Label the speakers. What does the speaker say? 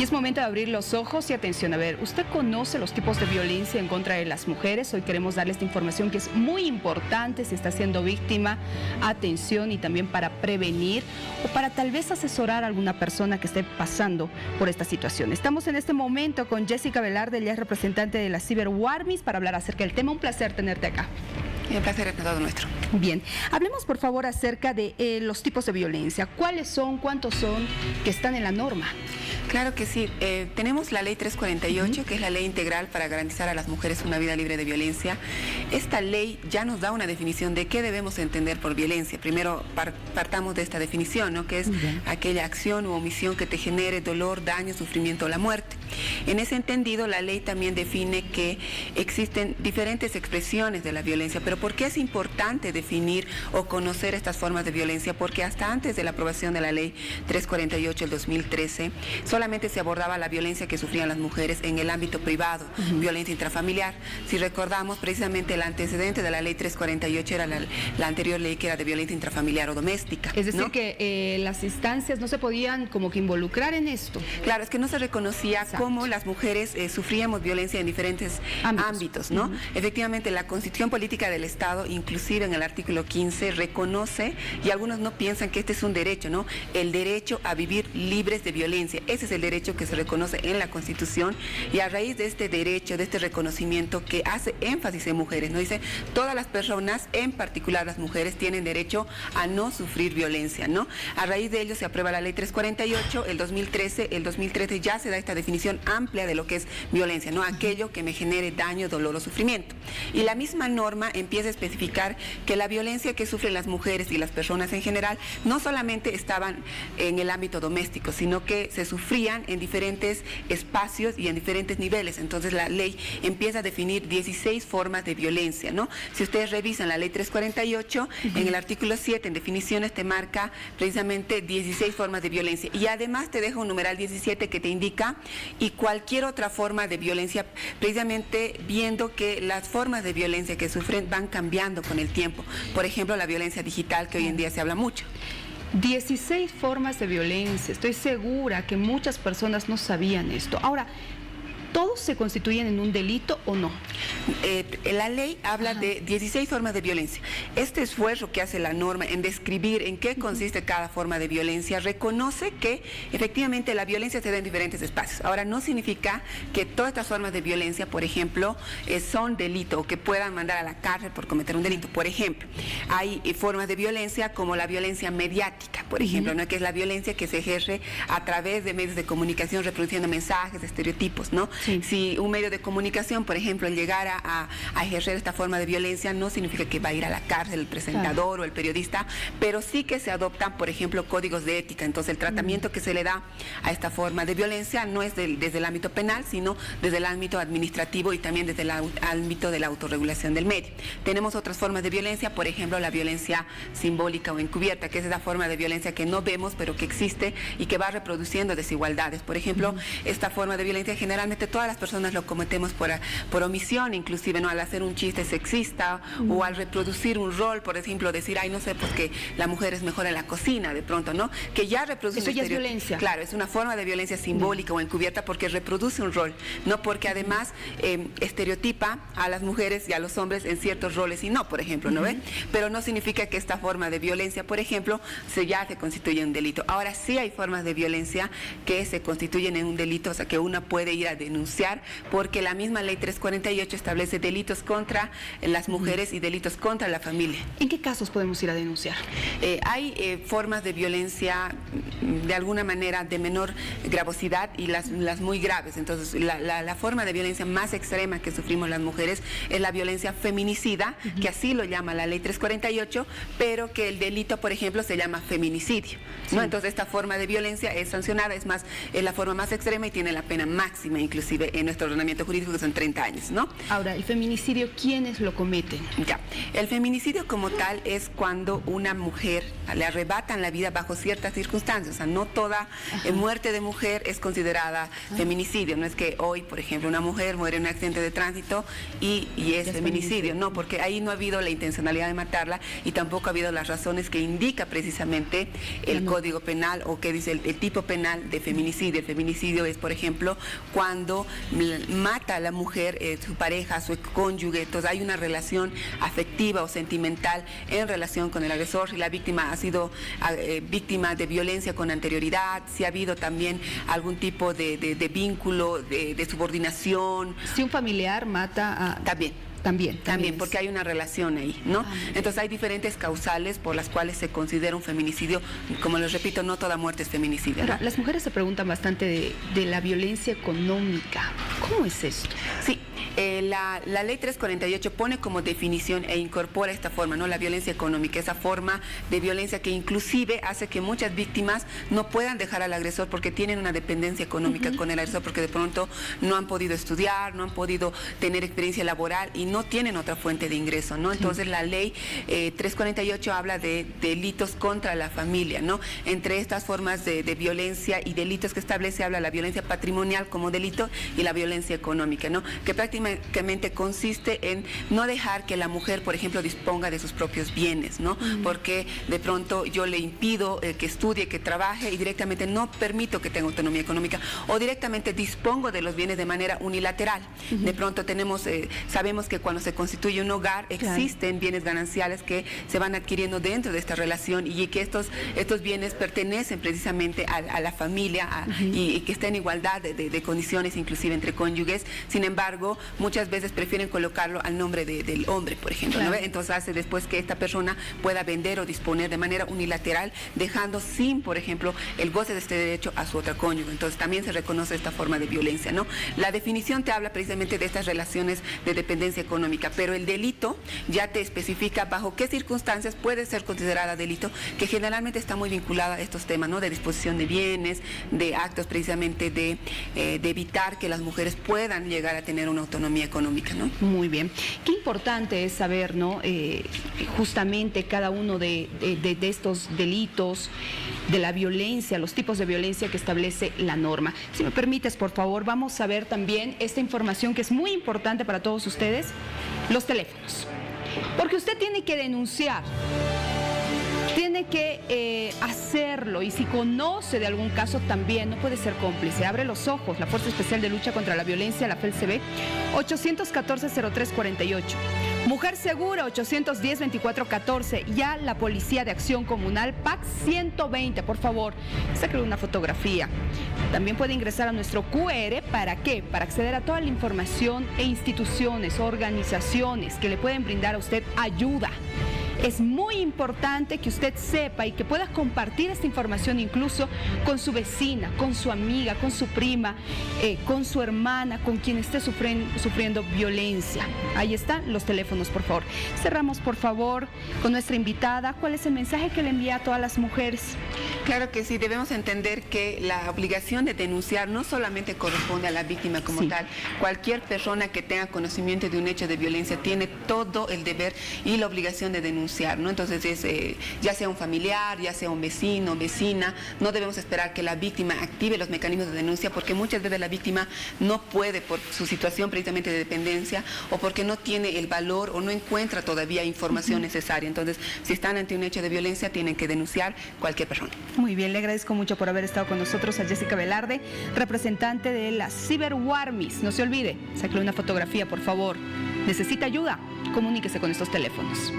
Speaker 1: Y es momento de abrir los ojos y atención. A ver, ¿usted conoce los tipos de violencia en contra de las mujeres? Hoy queremos darle esta información que es muy importante si está siendo víctima. Atención, y también para prevenir o para tal vez asesorar a alguna persona que esté pasando por esta situación. Estamos en este momento con Jessica Velarde, ella es representante de la CyberWarmis, para hablar acerca del tema. Un placer tenerte acá.
Speaker 2: El placer es todo nuestro.
Speaker 1: Bien, hablemos por favor acerca de los tipos de violencia. ¿Cuáles son, cuántos son que están en la norma?
Speaker 2: Claro que sí. Tenemos la ley 348, que es la ley integral para garantizar a las mujeres una vida libre de violencia. Esta ley ya nos da una definición de qué debemos entender por violencia. Primero partamos de esta definición, ¿no? Que es aquella acción u omisión que te genere dolor, daño, sufrimiento o la muerte. En ese entendido, la ley también define que existen diferentes expresiones de la violencia. Pero ¿por qué es importante definir o conocer estas formas de violencia? Porque hasta antes de la aprobación de la ley 348 del 2013, solamente se abordaba la violencia que sufrían las mujeres en el ámbito privado, violencia intrafamiliar. Si recordamos, precisamente el antecedente de la ley 348 era la anterior ley, que era de violencia intrafamiliar o doméstica.
Speaker 1: Es decir,
Speaker 2: ¿no?
Speaker 1: que las instancias no se podían como que involucrar en esto.
Speaker 2: Claro, es que no se reconocía cómo las mujeres sufríamos violencia en diferentes ámbitos, ¿no? Efectivamente, la Constitución Política del Estado, inclusive en el artículo 15, reconoce, y algunos no piensan que este es un derecho, ¿no? El derecho a vivir libres de violencia. Ese es el derecho que se reconoce en la Constitución, y a raíz de este derecho, de este reconocimiento que hace énfasis en mujeres, ¿no? Dice, todas las personas, en particular las mujeres, tienen derecho a no sufrir violencia, ¿no? A raíz de ello se aprueba la ley 348, el 2013 ya se da esta definición amplia de lo que es violencia, ¿no? Aquello que me genere daño, dolor o sufrimiento. Y la misma norma empieza a especificar que la violencia que sufren las mujeres y las personas en general no solamente estaban en el ámbito doméstico, sino que se sufrían en diferentes espacios y en diferentes niveles. Entonces la ley empieza a definir 16 formas de violencia, ¿no? Si ustedes revisan la ley 348, en el artículo 7, en definiciones, te marca precisamente 16 formas de violencia, y además te deja un numeral 17 que te indica y cualquier otra forma de violencia, precisamente viendo que las formas de violencia que sufren van cambiando con el tiempo. Por ejemplo, la violencia digital, que hoy en día se habla mucho.
Speaker 1: 16 formas de violencia. Estoy segura que muchas personas no sabían esto. Ahora, ¿todos se constituyen en un delito o no?
Speaker 2: La ley habla de 16 formas de violencia. Este esfuerzo que hace la norma en describir en qué consiste cada forma de violencia reconoce que efectivamente la violencia se da en diferentes espacios. Ahora, no significa que todas estas formas de violencia, por ejemplo, son delito o que puedan mandar a la cárcel por cometer un delito. Por ejemplo, hay formas de violencia como la violencia mediática, por ejemplo, ¿no? Que es la violencia que se ejerce a través de medios de comunicación reproduciendo mensajes, estereotipos, ¿no? Sí. Si un medio de comunicación, por ejemplo, llegara a ejercer esta forma de violencia, no significa que va a ir a la cárcel el presentador o el periodista, pero sí que se adoptan, por ejemplo, códigos de ética. Entonces, el tratamiento que se le da a esta forma de violencia no es desde el ámbito penal, sino desde el ámbito administrativo y también desde el ámbito de la autorregulación del medio. Tenemos otras formas de violencia, por ejemplo, la violencia simbólica o encubierta, que es esa forma de violencia que no vemos, pero que existe y que va reproduciendo desigualdades. Por ejemplo, esta forma de violencia generalmente todas las personas lo cometemos por omisión, inclusive, ¿no? Al hacer un chiste sexista o al reproducir un rol, por ejemplo, decir, ay, no sé, porque la mujer es mejor en la cocina, de pronto, ¿no? Que ya reproduce
Speaker 1: eso ya es violencia.
Speaker 2: Claro, es una forma de violencia simbólica o encubierta porque reproduce un rol, no porque además estereotipa a las mujeres y a los hombres en ciertos roles y no, por ejemplo, ¿no ve? Pero no significa que esta forma de violencia, por ejemplo, ya se constituye en un delito. Ahora sí hay formas de violencia que se constituyen en un delito, o sea, que una puede ir a denunciar, porque la misma ley 348 establece delitos contra las mujeres y delitos contra la familia.
Speaker 1: ¿En qué casos podemos ir a denunciar?
Speaker 2: Hay formas de violencia de alguna manera de menor gravosidad y las muy graves. Entonces, la forma de violencia más extrema que sufrimos las mujeres es la violencia feminicida, que así lo llama la ley 348, pero que el delito, por ejemplo, se llama feminicidio, ¿no? Entonces, esta forma de violencia es sancionada, es la forma más extrema y tiene la pena máxima inclusive. inclusive en nuestro ordenamiento jurídico, que son 30 años, ¿no?
Speaker 1: Ahora, el feminicidio, ¿quiénes lo cometen?
Speaker 2: Ya, el feminicidio como tal es cuando una mujer le arrebatan la vida bajo ciertas circunstancias, o sea, no toda muerte de mujer es considerada feminicidio, no es que hoy, por ejemplo, una mujer muere en un accidente de tránsito y es feminicidio, no, porque ahí no ha habido la intencionalidad de matarla y tampoco ha habido las razones que indica precisamente el Código Penal o que dice el tipo penal de feminicidio. El feminicidio es, por ejemplo, cuando mata a la mujer, su pareja, su cónyuge, entonces hay una relación afectiva o sentimental en relación con el agresor, si la víctima ha sido víctima de violencia con anterioridad, si ha habido también algún tipo de vínculo, de subordinación.
Speaker 1: Si un familiar mata a... También,
Speaker 2: porque hay una relación ahí, ¿no? Entonces hay diferentes causales por las cuales se considera un feminicidio. Como les repito, no toda muerte es feminicidio, ¿no?
Speaker 1: Las mujeres se preguntan bastante de la violencia económica. ¿Cómo es esto?
Speaker 2: Sí. La ley 348 pone como definición e incorpora esta forma, ¿no? La violencia económica, esa forma de violencia que inclusive hace que muchas víctimas no puedan dejar al agresor porque tienen una dependencia económica con el agresor, porque de pronto no han podido estudiar, no han podido tener experiencia laboral y no tienen otra fuente de ingreso, ¿no? Entonces la ley 348 habla de delitos contra la familia, ¿no? Entre estas formas de violencia y delitos que establece, habla la violencia patrimonial como delito y la violencia económica, ¿no? Que prácticamente consiste en no dejar que la mujer, por ejemplo, disponga de sus propios bienes, ¿no? Porque de pronto yo le impido que estudie, que trabaje y directamente no permito que tenga autonomía económica o directamente dispongo de los bienes de manera unilateral. De pronto sabemos que cuando se constituye un hogar existen bienes gananciales que se van adquiriendo dentro de esta relación y que estos bienes pertenecen precisamente a la familia y que está en igualdad de condiciones inclusive entre cónyuges. Sin embargo, muchas veces prefieren colocarlo al nombre del hombre, por ejemplo, ¿no? Entonces hace después que esta persona pueda vender o disponer de manera unilateral, dejando sin, por ejemplo, el goce de este derecho a su otra cónyuge. Entonces también se reconoce esta forma de violencia, ¿no? La definición te habla precisamente de estas relaciones de dependencia económica, pero el delito ya te especifica bajo qué circunstancias puede ser considerada delito, que generalmente está muy vinculada a estos temas, ¿no? De disposición de bienes, de actos precisamente de evitar que las mujeres puedan llegar a tener una autonomía económica, ¿no?
Speaker 1: Muy bien. Qué importante es saber, ¿no? Justamente cada uno de estos delitos, de la violencia, los tipos de violencia que establece la norma. Si me permites, por favor, vamos a ver también esta información que es muy importante para todos ustedes, los teléfonos. Porque usted tiene que denunciar. Tiene que hacerlo y si conoce de algún caso también, no puede ser cómplice. Abre los ojos, la Fuerza Especial de Lucha contra la Violencia, la FELCB, 814-0348. Mujer Segura, 810-2414. Ya la Policía de Acción Comunal, PAC 120, por favor, sáquele una fotografía. También puede ingresar a nuestro QR, ¿para qué? Para acceder a toda la información e instituciones, organizaciones que le pueden brindar a usted ayuda. Es muy importante que usted sepa y que pueda compartir esta información incluso con su vecina, con su amiga, con su prima, con su hermana, con quien esté sufriendo violencia. Ahí están los teléfonos, por favor. Cerramos, por favor, con nuestra invitada. ¿Cuál es el mensaje que le envía a todas las mujeres?
Speaker 2: Claro que sí, debemos entender que la obligación de denunciar no solamente corresponde a la víctima como tal. Cualquier persona que tenga conocimiento de un hecho de violencia tiene todo el deber y la obligación de denunciar, ¿no? Entonces, ya sea un familiar, ya sea un vecino, vecina, no debemos esperar que la víctima active los mecanismos de denuncia porque muchas veces la víctima no puede por su situación precisamente de dependencia o porque no tiene el valor o no encuentra todavía información necesaria. Entonces, si están ante un hecho de violencia, tienen que denunciar cualquier persona.
Speaker 1: Muy bien, le agradezco mucho por haber estado con nosotros a Jessica Velarde, representante de la Cyberwarmis. No se olvide, sáquele una fotografía, por favor. ¿Necesita ayuda? Comuníquese con estos teléfonos.